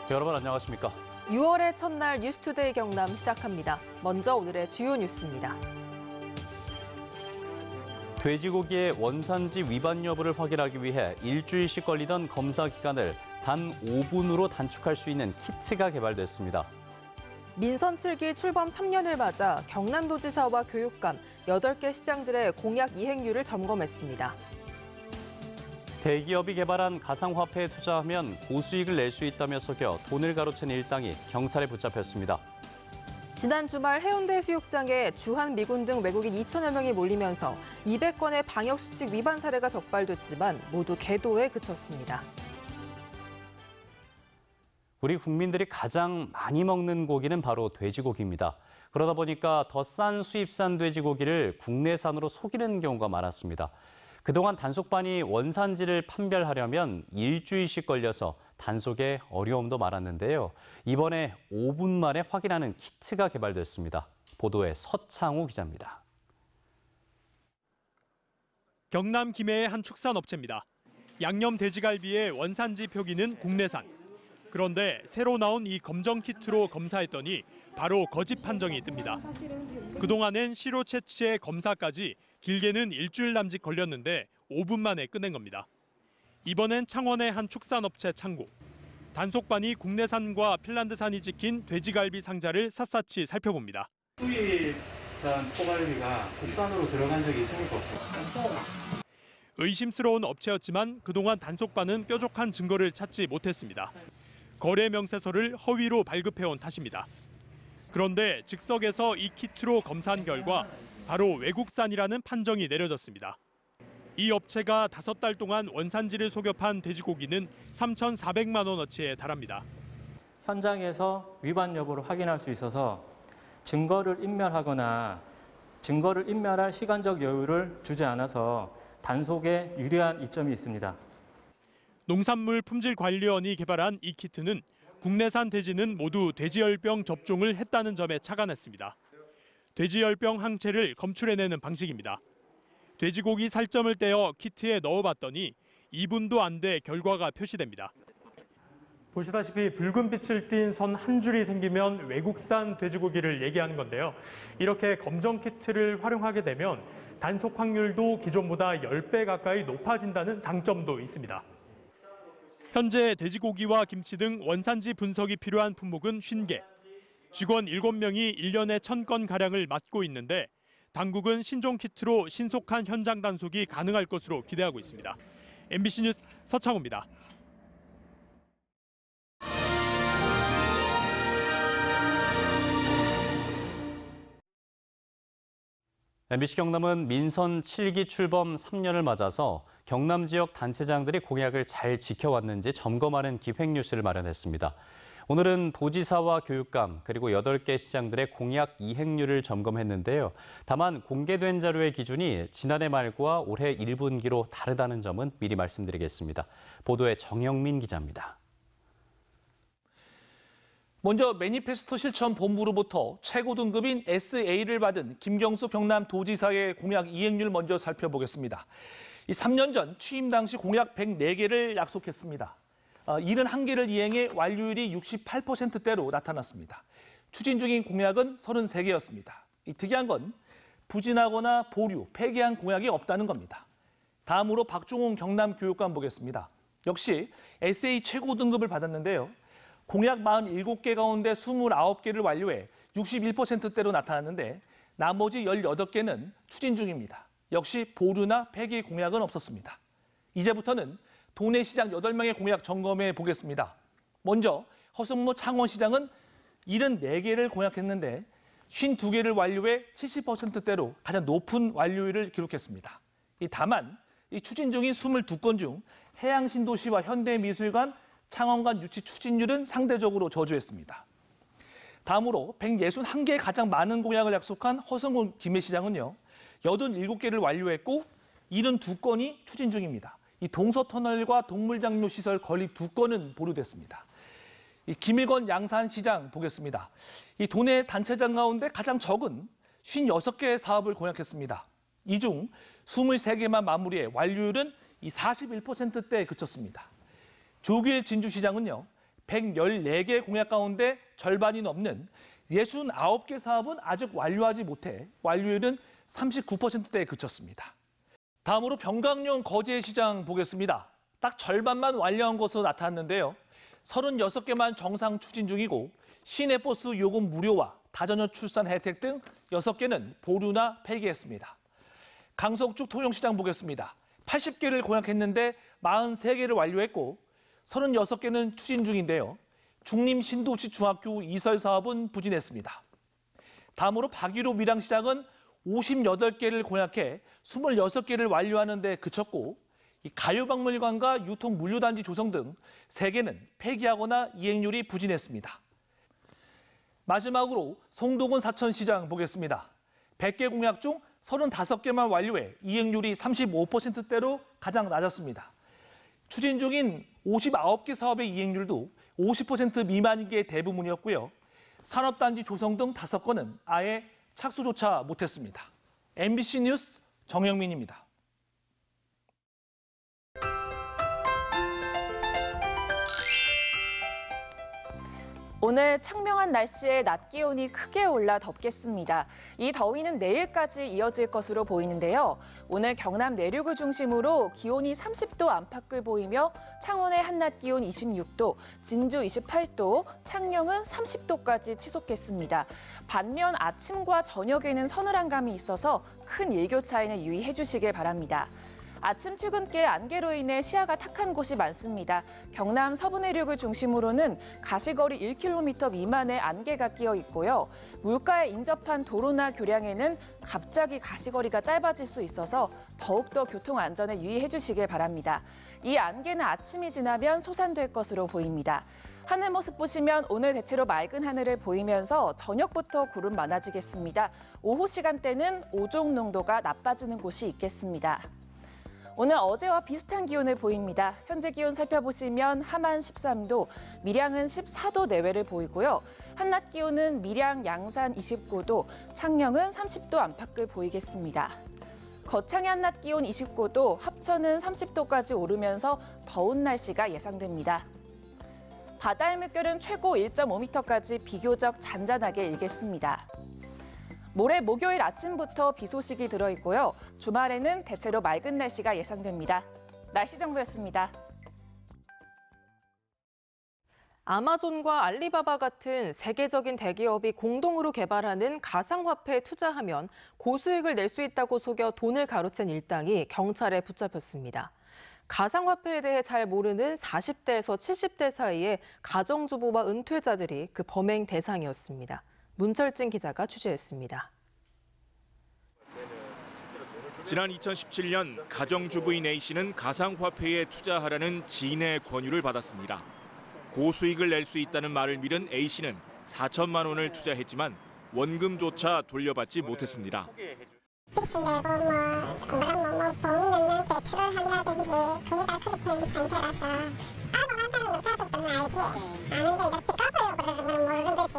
여러분 안녕하십니까? 6월의 첫날 뉴스투데이 경남 시작합니다. 먼저 오늘의 주요 뉴스입니다. 돼지고기의 원산지 위반 여부를 확인하기 위해 일주일씩 걸리던 검사 기간을 단 5분으로 단축할 수 있는 키트가 개발됐습니다. 민선 7기 출범 3년을 맞아 경남도지사와 교육감 8개 시장들의 공약 이행률을 점검했습니다. 대기업이 개발한 가상화폐에 투자하면 고수익을 낼 수 있다며 속여 돈을 가로챈 일당이 경찰에 붙잡혔습니다. 지난 주말 해운대 수욕장에 주한미군 등 외국인 2천여 명이 몰리면서 200건의 방역수칙 위반 사례가 적발됐지만 모두 계도에 그쳤습니다. 우리 국민들이 가장 많이 먹는 고기는 바로 돼지고기입니다. 그러다 보니까 더 싼 수입산 돼지고기를 국내산으로 속이는 경우가 많았습니다. 그동안 단속반이 원산지를 판별하려면 일주일씩 걸려서 단속에 어려움도 많았는데요. 이번에 5분 만에 확인하는 키트가 개발됐습니다. 보도에 서창우 기자입니다. 경남 김해의 한 축산업체입니다. 양념 돼지갈비의 원산지 표기는 국내산. 그런데 새로 나온 이 검정 키트로 검사했더니 바로 거짓 판정이 뜹니다. 그동안엔 시로 채취에 검사까지 길게는 일주일 남짓 걸렸는데 5분 만에 끝낸 겁니다. 이번엔 창원의 한 축산업체 창고. 단속반이 국내산과 핀란드산이 찍힌 돼지갈비 상자를 샅샅이 살펴봅니다. 수입산 포갈비가 국산으로 들어간 적이 있습니까 없습니까? 의심스러운 업체였지만 그동안 단속반은 뾰족한 증거를 찾지 못했습니다. 거래 명세서를 허위로 발급해온 탓입니다. 그런데 즉석에서 이 키트로 검사한 결과 바로 외국산이라는 판정이 내려졌습니다. 이 업체가 5달 동안 원산지를 속여 판 돼지고기는 3,400만 원어치에 달합니다. 현장에서 위반 여부를 확인할 수 있어서 증거를 인멸하거나 증거를 인멸할 시간적 여유를 주지 않아서 단속에 유리한 이점이 있습니다. 농산물품질관리원이 개발한 이 키트는 국내산 돼지는 모두 돼지열병 접종을 했다는 점에 착안했습니다. 돼지열병 항체를 검출해내는 방식입니다. 돼지고기 살점을 떼어 키트에 넣어봤더니 2분도 안 돼 결과가 표시됩니다. 보시다시피 붉은 빛을 띤 선 한 줄이 생기면 외국산 돼지고기를 얘기하는 건데요. 이렇게 검정 키트를 활용하게 되면 단속 확률도 기존보다 10배 가까이 높아진다는 장점도 있습니다. 현재 돼지고기와 김치 등 원산지 분석이 필요한 품목은 50개. 직원 7명이 1년에 1,000건가량을 맡고 있는데 당국은 신종 키트로 신속한 현장 단속이 가능할 것으로 기대하고 있습니다. MBC 뉴스 서창우입니다. MBC 경남은 민선 7기 출범 3년을 맞아서 경남 지역 단체장들이 공약을 잘 지켜왔는지 점검하는 기획뉴스를 마련했습니다. 오늘은 도지사와 교육감 그리고 8개 시장들의 공약 이행률을 점검했는데요. 다만 공개된 자료의 기준이 지난해 말과 올해 1분기로 다르다는 점은 미리 말씀드리겠습니다. 보도에 정영민 기자입니다. 먼저 매니페스토 실천 본부로부터 최고 등급인 SA를 받은 김경수 경남도지사의 공약 이행률 먼저 살펴보겠습니다. 3년 전 취임 당시 공약 104개를 약속했습니다. 71개를 이행해 완료율이 68%대로 나타났습니다. 추진 중인 공약은 33개였습니다. 특이한 건 부진하거나 보류, 폐기한 공약이 없다는 겁니다. 다음으로 박종훈 경남교육감 보겠습니다. 역시 SA 최고 등급을 받았는데요. 공약 47개 가운데 29개를 완료해 61%대로 나타났는데 나머지 18개는 추진 중입니다. 역시 보류나 폐기 공약은 없었습니다. 이제부터는 도내 시장 8명의 공약 점검해 보겠습니다. 먼저 허승모 창원시장은 74개를 공약했는데 52개를 완료해 70%대로 가장 높은 완료율을 기록했습니다. 다만 추진 중인 22건 중 해양신도시와 현대미술관, 창원관 유치 추진율은 상대적으로 저조했습니다. 다음으로 161개의 가장 많은 공약을 약속한 허승호 김해시장은요. 87개를 완료했고 72건이 추진 중입니다. 동서터널과 동물장려 시설 건립 2건은 보류됐습니다. 김일건 양산시장 보겠습니다. 도내 단체장 가운데 가장 적은 56개의 사업을 공약했습니다. 이 중 23개만 마무리해 완료율은 41%대에 그쳤습니다. 조규일 진주시장은요. 114개 공약 가운데 절반이 넘는 69개 사업은 아직 완료하지 못해 완료율은 39%대에 그쳤습니다. 다음으로 병강용 거제 시장 보겠습니다. 딱 절반만 완료한 것으로 나타났는데요. 36개만 정상 추진 중이고 시내버스 요금 무료와 다자녀 출산 혜택 등 6개는 보류나 폐기했습니다. 강석죽 통영시장 보겠습니다. 80개를 공약했는데 43개를 완료했고 36개는 추진 중인데요. 중림 신도시 중학교 이설 사업은 부진했습니다. 다음으로 박유로 밀양시장은 58개를 공약해 26개를 완료하는 데 그쳤고 가요박물관과 유통물류단지 조성 등 3개는 폐기하거나 이행률이 부진했습니다. 마지막으로 송도군 사천시장 보겠습니다. 100개 공약 중 35개만 완료해 이행률이 35%대로 가장 낮았습니다. 추진 중인 59개 사업의 이행률도 50% 미만인 게 대부분이었고요. 산업단지 조성 등 5건은 아예 착수조차 못했습니다. MBC 뉴스 정영민입니다. 오늘 청명한 날씨에 낮 기온이 크게 올라 덥겠습니다. 이 더위는 내일까지 이어질 것으로 보이는데요. 오늘 경남 내륙을 중심으로 기온이 30도 안팎을 보이며 창원의 한낮 기온 26도, 진주 28도, 창녕은 30도까지 치솟겠습니다. 반면 아침과 저녁에는 서늘한 감이 있어서 큰 일교차에는 유의해 주시길 바랍니다. 아침 출근길 안개로 인해 시야가 탁한 곳이 많습니다. 경남 서부 내륙을 중심으로는 가시거리 1km 미만의 안개가 끼어 있고요. 물가에 인접한 도로나 교량에는 갑자기 가시거리가 짧아질 수 있어서 더욱더 교통 안전에 유의해 주시길 바랍니다. 이 안개는 아침이 지나면 소산될 것으로 보입니다. 하늘 모습 보시면 오늘 대체로 맑은 하늘을 보이면서 저녁부터 구름 많아지겠습니다. 오후 시간대는 오존 농도가 나빠지는 곳이 있겠습니다. 오늘 어제와 비슷한 기온을 보입니다. 현재 기온 살펴보시면 함안 13도, 밀양은 14도 내외를 보이고요. 한낮 기온은 밀양, 양산 29도, 창녕은 30도 안팎을 보이겠습니다. 거창의 한낮 기온 29도, 합천은 30도까지 오르면서 더운 날씨가 예상됩니다. 바다의 물결은 최고 1.5m까지 비교적 잔잔하게 일겠습니다. 모레 목요일 아침부터 비 소식이 들어있고요. 주말에는 대체로 맑은 날씨가 예상됩니다. 날씨 정보였습니다. 아마존과 알리바바 같은 세계적인 대기업이 공동으로 개발하는 가상화폐에 투자하면 고수익을 낼 수 있다고 속여 돈을 가로챈 일당이 경찰에 붙잡혔습니다. 가상화폐에 대해 잘 모르는 40대에서 70대 사이의 가정주부와 은퇴자들이 그 범행 대상이었습니다. 문철진 기자가 취재했습니다. 지난 2017년 가정주부인 A씨는 가상화폐에 투자하라는 지인의 권유를 받았습니다. 고수익을 낼 수 있다는 말을 믿은 A씨는 4천만 원을 투자했지만 원금조차 돌려받지 못했습니다. 보험료는 대출을 한다든지 그게 다 그렇게 하는 상태라서 까먹었다는 가족들은 알지. 아는데 이렇게 까보려고 그러면 모르는 거지.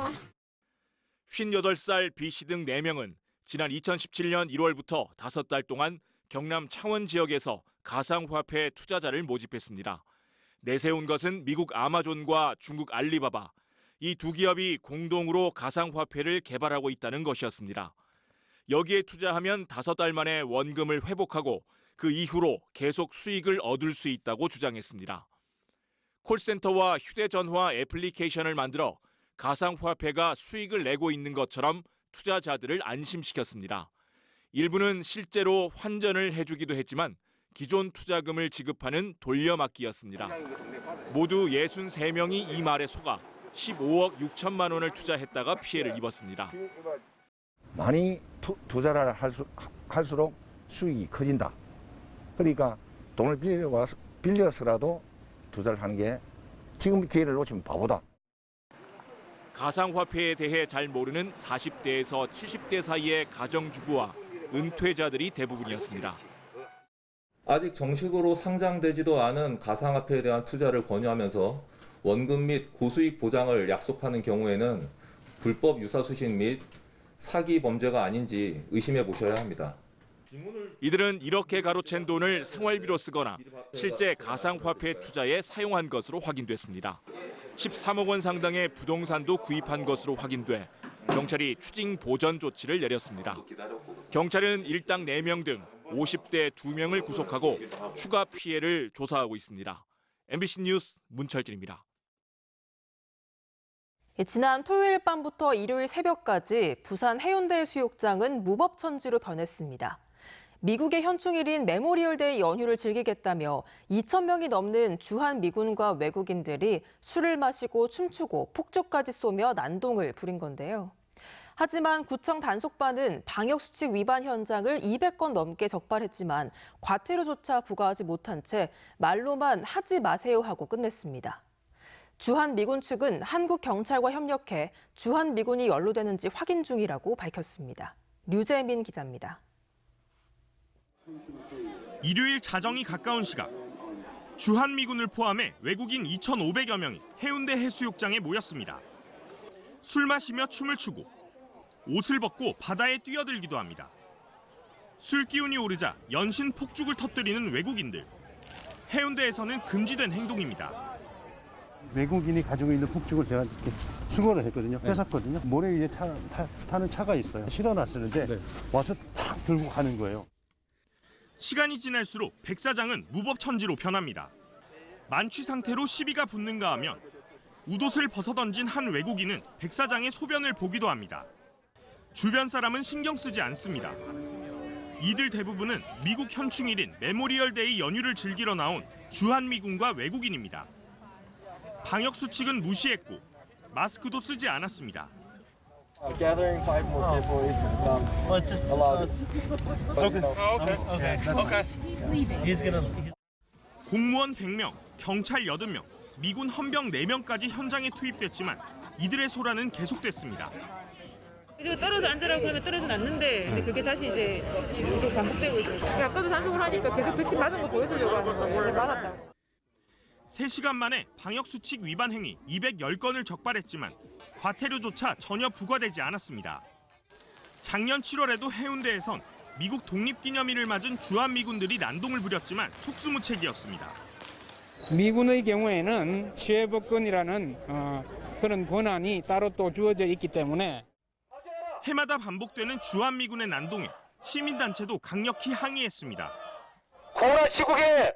58살 B씨 등 4명은 지난 2017년 1월부터 5달 동안 경남 창원 지역에서 가상화폐 투자자를 모집했습니다. 내세운 것은 미국 아마존과 중국 알리바바, 이 두 기업이 공동으로 가상화폐를 개발하고 있다는 것이었습니다. 여기에 투자하면 5달 만에 원금을 회복하고 그 이후로 계속 수익을 얻을 수 있다고 주장했습니다. 콜센터와 휴대전화 애플리케이션을 만들어 가상화폐가 수익을 내고 있는 것처럼 투자자들을 안심시켰습니다. 일부는 실제로 환전을 해주기도 했지만 기존 투자금을 지급하는 돌려막기였습니다. 모두 63명이 이 말에 속아 15억 6천만 원을 투자했다가 피해를 입었습니다. 많이 투자를 할수록 수익이 커진다. 그러니까 돈을 빌려서라도 투자를 하는 게 지금 기회를 놓치면 바보다. 가상화폐에 대해 잘 모르는 40대에서 70대 사이의 가정주부와 은퇴자들이 대부분이었습니다. 아직 정식으로 상장되지도 않은 가상화폐에 대한 투자를 권유하면서 원금 및 고수익 보장을 약속하는 경우에는 불법 유사수신 및 사기 범죄가 아닌지 의심해 보셔야 합니다. 이들은 이렇게 가로챈 돈을 생활비로 쓰거나 실제 가상화폐 투자에 사용한 것으로 확인됐습니다. 13억 원 상당의 부동산도 구입한 것으로 확인돼 경찰이 추징 보전 조치를 내렸습니다. 경찰은 일당 4명 등 50대 2명을 구속하고 추가 피해를 조사하고 있습니다. MBC 뉴스 문철진입니다. 지난 토요일 밤부터 일요일 새벽까지 부산 해운대 해수욕장은 무법천지로 변했습니다. 미국의 현충일인 메모리얼데이 연휴를 즐기겠다며 2,000명이 넘는 주한미군과 외국인들이 술을 마시고 춤추고 폭죽까지 쏘며 난동을 부린 건데요. 하지만 구청 단속반은 방역수칙 위반 현장을 200건 넘게 적발했지만 과태료조차 부과하지 못한 채 말로만 하지 마세요 하고 끝냈습니다. 주한미군 측은 한국 경찰과 협력해 주한미군이 연루되는지 확인 중이라고 밝혔습니다. 류재민 기자입니다. 일요일 자정이 가까운 시각, 주한미군을 포함해 외국인 2,500여 명이 해운대 해수욕장에 모였습니다. 술 마시며 춤을 추고 옷을 벗고 바다에 뛰어들기도 합니다. 술 기운이 오르자 연신 폭죽을 터뜨리는 외국인들. 해운대에서는 금지된 행동입니다. 외국인이 가지고 있는 폭죽을 제가 이렇게 수거를 했거든요. 뺏었거든요. 모래 위에 타는 차가 있어요. 실어놨었는데 와서 탁 들고 가는 거예요. 시간이 지날수록 백사장은 무법천지로 변합니다. 만취 상태로 시비가 붙는가 하면 웃옷을 벗어던진 한 외국인은 백사장의 소변을 보기도 합니다. 주변 사람은 신경 쓰지 않습니다. 이들 대부분은 미국 현충일인 메모리얼데이 연휴를 즐기러 나온 주한미군과 외국인입니다. 방역 수칙은 무시했고 마스크도 쓰지 않았습니다. 공무원 100명, 경찰 80명, 미군 헌병 4명까지 현장에 투입됐지만 이들의 소란은 계속됐습니다. 이제 떨어져 앉으라고 하면 떨어져 앉는데 근데 그게 다시 이제 계속 반복되고 있어요. 아까도 단속을 하니까 계속 백신 맞은 거 보여주려고 하는데 맞았다고. 3시간 만에 방역수칙 위반 행위 210건을 적발했지만 과태료조차 전혀 부과되지 않았습니다. 작년 7월에도 해운대에선 미국 독립기념일을 맞은 주한미군들이 난동을 부렸지만 속수무책이었습니다. 미군의 경우에는 시외법권이라는 그런 권한이 따로 또 주어져 있기 때문에 해마다 반복되는 주한미군의 난동에 시민단체도 강력히 항의했습니다. 코로나 시국에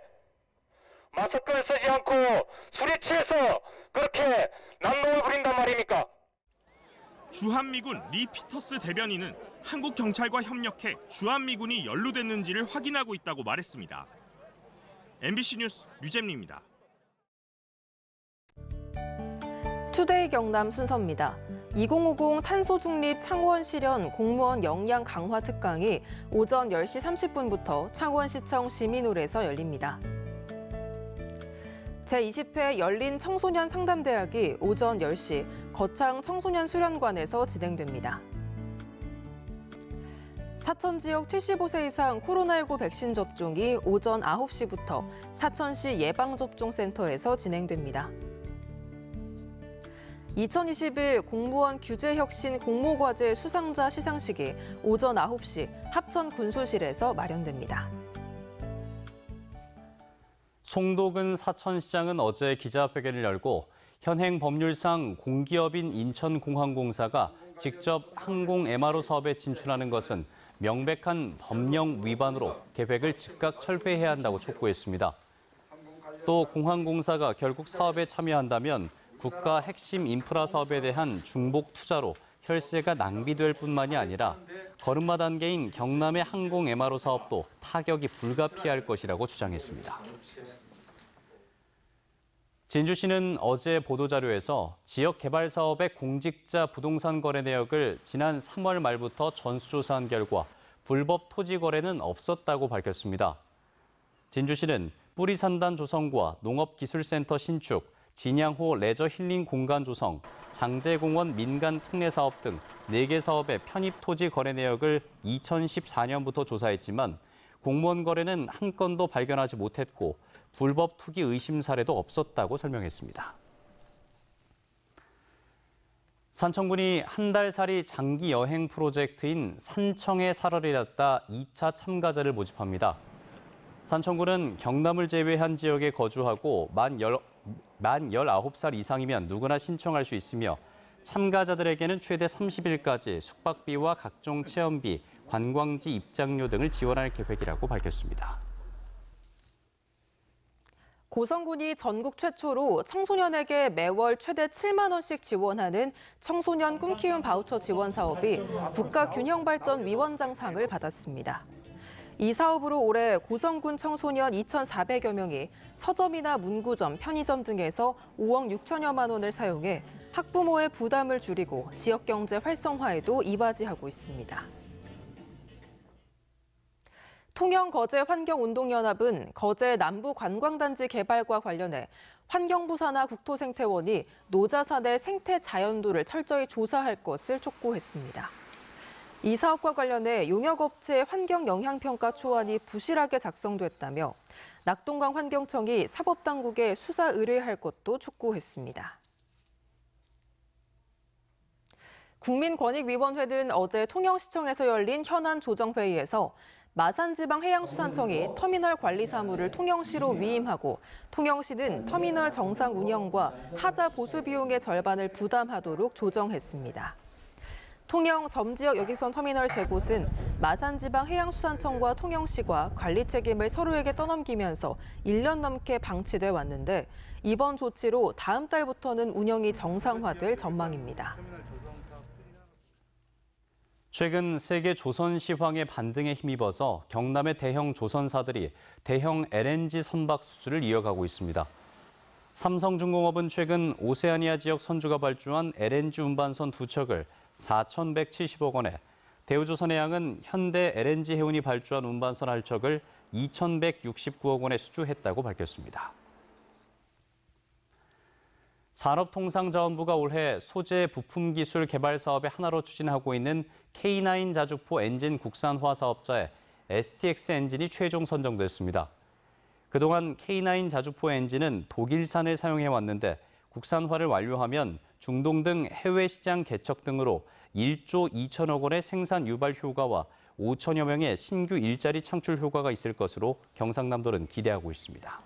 마스크를 쓰지 않고 술에 취해서 그렇게 난동을 부린단 말입니까? 주한미군 리 피터스 대변인은 한국 경찰과 협력해 주한미군이 연루됐는지를 확인하고 있다고 말했습니다. MBC 뉴스 류잼리입니다. 투데이 경남 순서입니다. 2050 탄소 중립 창원 실현 공무원 역량 강화 특강이 오전 10시 30분부터 창원시청 시민홀에서 열립니다. 제20회 열린 청소년 상담대학이 오전 10시 거창 청소년 수련관에서 진행됩니다. 사천 지역 75세 이상 코로나19 백신 접종이 오전 9시부터 사천시 예방접종센터에서 진행됩니다. 2021 공무원 규제혁신 공모과제 수상자 시상식이 오전 9시 합천 군수실에서 마련됩니다. 송도근 사천시장은 어제 기자회견을 열고 현행 법률상 공기업인 인천공항공사가 직접 항공 MRO 사업에 진출하는 것은 명백한 법령 위반으로 계획을 즉각 철회해야 한다고 촉구했습니다. 또 공항공사가 결국 사업에 참여한다면 국가 핵심 인프라 사업에 대한 중복 투자로 혈세가 낭비될 뿐만이 아니라 걸음마 단계인 경남의 항공 MRO 사업도 타격이 불가피할 것이라고 주장했습니다. 진주시는 어제 보도자료에서 지역 개발 사업의 공직자 부동산 거래 내역을 지난 3월 말부터 전수조사한 결과 불법 토지 거래는 없었다고 밝혔습니다. 진주시는 뿌리산단 조성과 농업기술센터 신축, 진양호 레저 힐링 공간 조성, 장제공원 민간 특례 사업 등 4개 사업의 편입 토지 거래 내역을 2014년부터 조사했지만 공무원 거래는 한 건도 발견하지 못했고 불법 투기 의심 사례도 없었다고 설명했습니다. 산청군이 한 달 살이 장기 여행 프로젝트인 산청의 살얼이 났다 2차 참가자를 모집합니다. 산청군은 경남을 제외한 지역에 거주하고 만 만 19살 이상이면 누구나 신청할 수 있으며 참가자들에게는 최대 30일까지 숙박비와 각종 체험비, 관광지 입장료 등을 지원할 계획이라고 밝혔습니다. 고성군이 전국 최초로 청소년에게 매월 최대 7만 원씩 지원하는 청소년 꿈키움 바우처 지원 사업이 국가균형발전위원장상을 받았습니다. 이 사업으로 올해 고성군 청소년 2,400여 명이 서점이나 문구점, 편의점 등에서 5억 6천여만 원을 사용해 학부모의 부담을 줄이고 지역경제 활성화에도 이바지하고 있습니다. 통영거제환경운동연합은 거제 남부관광단지 개발과 관련해 환경부 산하 국토생태원이 노자산의 생태 자연도를 철저히 조사할 것을 촉구했습니다. 이 사업과 관련해 용역업체의 환경영향평가 초안이 부실하게 작성됐다며 낙동강 환경청이 사법당국에 수사 의뢰할 것도 촉구했습니다. 국민권익위원회는 어제 통영시청에서 열린 현안 조정회의에서 마산지방해양수산청이 터미널 관리 사무를 통영시로 위임하고 통영시는 터미널 정상 운영과 하자 보수 비용의 절반을 부담하도록 조정했습니다. 통영 섬지역 여객선 터미널 3곳은 마산지방해양수산청과 통영시가 관리 책임을 서로에게 떠넘기면서 1년 넘게 방치돼 왔는데 이번 조치로 다음 달부터는 운영이 정상화될 전망입니다. 최근 세계 조선 시황의 반등에 힘입어서 경남의 대형 조선사들이 대형 LNG 선박 수주를 이어가고 있습니다. 삼성중공업은 최근 오세아니아 지역 선주가 발주한 LNG 운반선 2척을 4,170억 원에, 대우조선해양은 현대 LNG 해운이 발주한 운반선 1척을 2,169억 원에 수주했다고 밝혔습니다. 산업통상자원부가 올해 소재 부품 기술 개발 사업의 하나로 추진하고 있는 K9 자주포 엔진 국산화 사업자에 STX 엔진이 최종 선정됐습니다. 그동안 K9 자주포 엔진은 독일산을 사용해왔는데 국산화를 완료하면 중동 등 해외 시장 개척 등으로 1조 2천억 원의 생산 유발 효과와 5천여 명의 신규 일자리 창출 효과가 있을 것으로 경상남도는 기대하고 있습니다.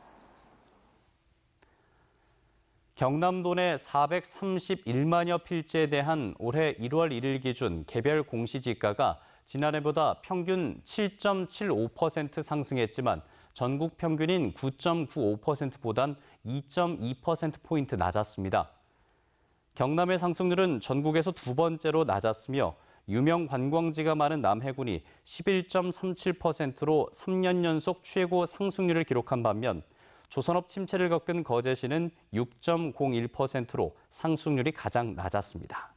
경남도 내 431만여 필지에 대한 올해 1월 1일 기준 개별 공시지가가 지난해보다 평균 7.75% 상승했지만 전국 평균인 9.95%보단 2.2%포인트 낮았습니다. 경남의 상승률은 전국에서 두 번째로 낮았으며 유명 관광지가 많은 남해군이 11.37%로 3년 연속 최고 상승률을 기록한 반면 조선업 침체를 겪은 거제시는 6.01%로 상승률이 가장 낮았습니다.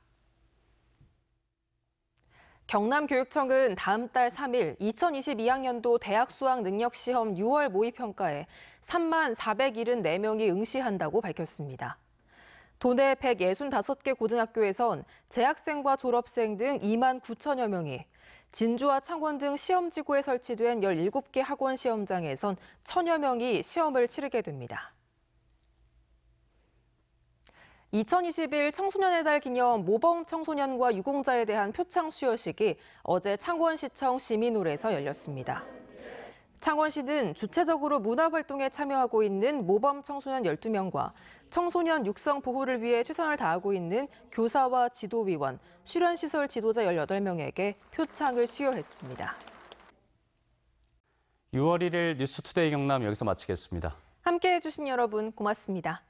경남교육청은 다음 달 3일 2022학년도 대학 수학 능력 시험 6월 모의평가에 3만 474명이 응시한다고 밝혔습니다. 도내 165개 고등학교에선 재학생과 졸업생 등 2만 9천여 명이, 진주와 창원 등 시험지구에 설치된 17개 학원 시험장에선 1,000여 명이 시험을 치르게 됩니다. 2021 청소년의 달 기념 모범 청소년과 유공자에 대한 표창 수여식이 어제 창원시청 시민홀에서 열렸습니다. 창원시는 주체적으로 문화활동에 참여하고 있는 모범 청소년 12명과 청소년 육성 보호를 위해 최선을 다하고 있는 교사와 지도위원, 수련시설 지도자 18명에게 표창을 수여했습니다. 6월 1일 뉴스투데이 경남 여기서 마치겠습니다. 함께해 주신 여러분 고맙습니다.